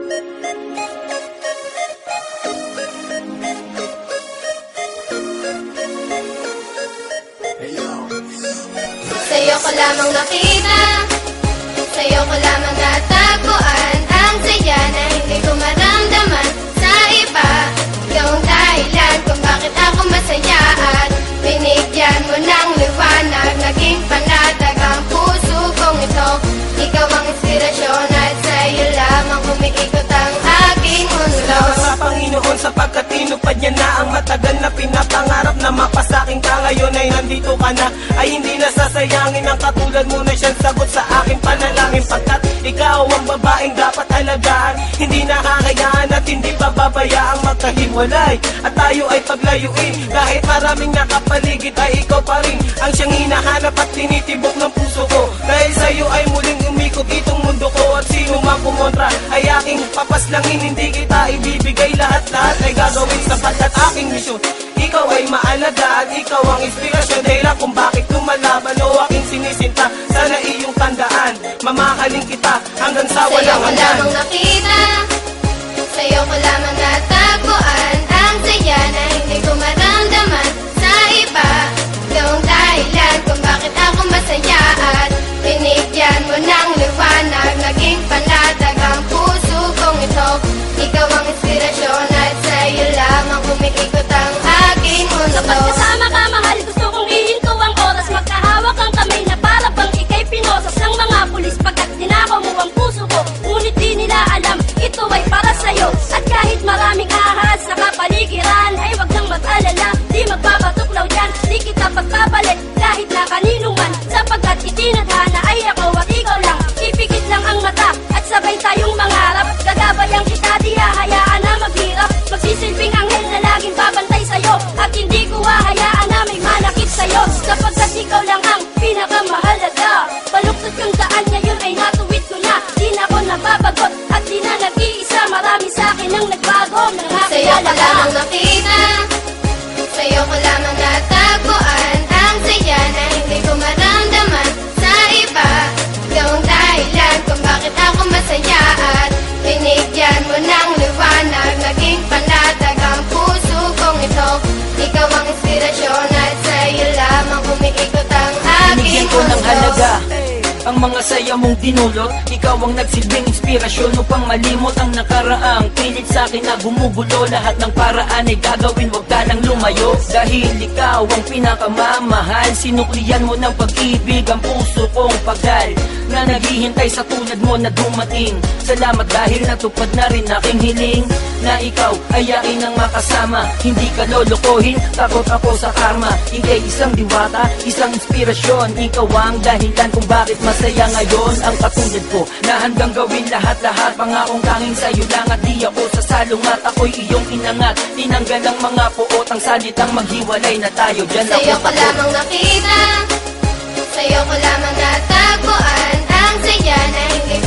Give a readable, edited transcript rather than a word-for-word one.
Sa'yo ko lamang nakita, sa'yo ko lamang natagpuan ang saya na hindi ko maramdaman sa iba. Ikaw ang dahilan kung bakit ako masaya at binigyan mo ng liwanag. Naging panatag ang puso kong ito. Ikaw ang inspirasyon at sa'yo lamang umiikot ang aking mundo. Salamat sa Panginoon sapagkat tinupad niya na ang matagal na pinapangarap na mapasakin ka. Ngayon ay nandito ka na, ay hindi nasasayangin ang katulad mo na siyang sagot sa aking panalangin. Pagkat ikaw ang babaeng dapat alagaan, hindi nakakayaan at hindi pababayaang magkahiwalay. At tayo ay paglayuin, kahit maraming nakapaligid ay ikaw pa rin ang siyang hinahanap at tinitibok ng puso ko. Dahil sa'yo ay muling umikot itong mundo ko, at sino mang kumontra ay aking papaslangin. Hindi kita ibibigay lahat-lahat ay gagawin sapagkat aking misyon. Ikaw ay maalaga at ikaw ang inspirasyon, dahilan kung bakit lumalaban o aking sinisinta. Sana iyong tandaan, mamahalin kita hanggang sa Sa'yo walang ko hanggan. lamang nakita, sa'yo ko lamang natagpuan ang saya na hindi ko maramdaman sa iba. Ikaw ang dahilan kung bakit ako masaya at binigyan mo ng liwanag. Naging panatag ang puso kong ito. Ikaw ang inspirasyon at sa'yo lamang umiikot ang aking mundo. Kapag kasama ka, mahal, gusto kong ihinto ang oras. Magkahawak ang kamay na para bang ika'y pinosas ng mga pulis. Pagkat dinakaw mo ang puso ko, ngunit di nila alam ito ay para sa'yo. At kahit maraming ahas sa kapaligiran, ay wag nang mag-alala, di magpapatuklaw dyan. Di kita pagpapalit kahit na kanino man, sapagkat itinadhana ay ako at ikaw lang. Ipikit lang ang mata at sabay tayong mangarap. Gagabayan kita, di hahayaan na maghirap. Magsisilbing anghel na laging babantay sa'yo, at hindi ko hahayaan na may manakit sa'yo, sapagkat ikaw lang ang pinakamahalaga. Baluktot kang daan ngayon ay natuwid ko na. Di na ako nababagot at di na nag-iisa. Marami sa'kin ang nagbago ng Sa'yo ko nakilala. lamang nakita, sa'yo ko lamang natagpuan ang saya na hindi ko maramdaman sa iba. Ikaw ang dahilan kung bakit ako masaya at binigyan mo ng liwanag. Naging panatag ang puso kong ito. Ikaw ang inspirasyon at sa'yo lamang umiikot ang aking Binigyan ko ng mundo. halaga ang mga saya mong dinulot. Ikaw ang nagsilbing inspirasyon upang malimot ang nakaraang pilit sa akin na gumugulo. Lahat ng paraan ay gagawin, wag ka nang lumayo. Dahil ikaw ang pinakamamahal, sinuklian mo ng pag-ibig ang puso kong pagal na naghihintay sa tulad mo na dumating. Salamat dahil natupad na rin aking hiling na ikaw ay akin ang makasama. Hindi ka lolokohin, takot ako sa karma. Ika'y isang diwata, isang inspirasyon. Ikaw ang dahilan kung bakit masaya ngayon ang katulad ko, na handang gawin lahat-lahat. Pangakong tanging sa'yo lang at di ako sasalong at ako'y iyong inangat. Tinanggal ang mga puot, ang salitang maghiwalay na tayo. Diyan Sa'yo ako ko lamang nakita, sa'yo ko lamang natagpuan ang saya na hindi ko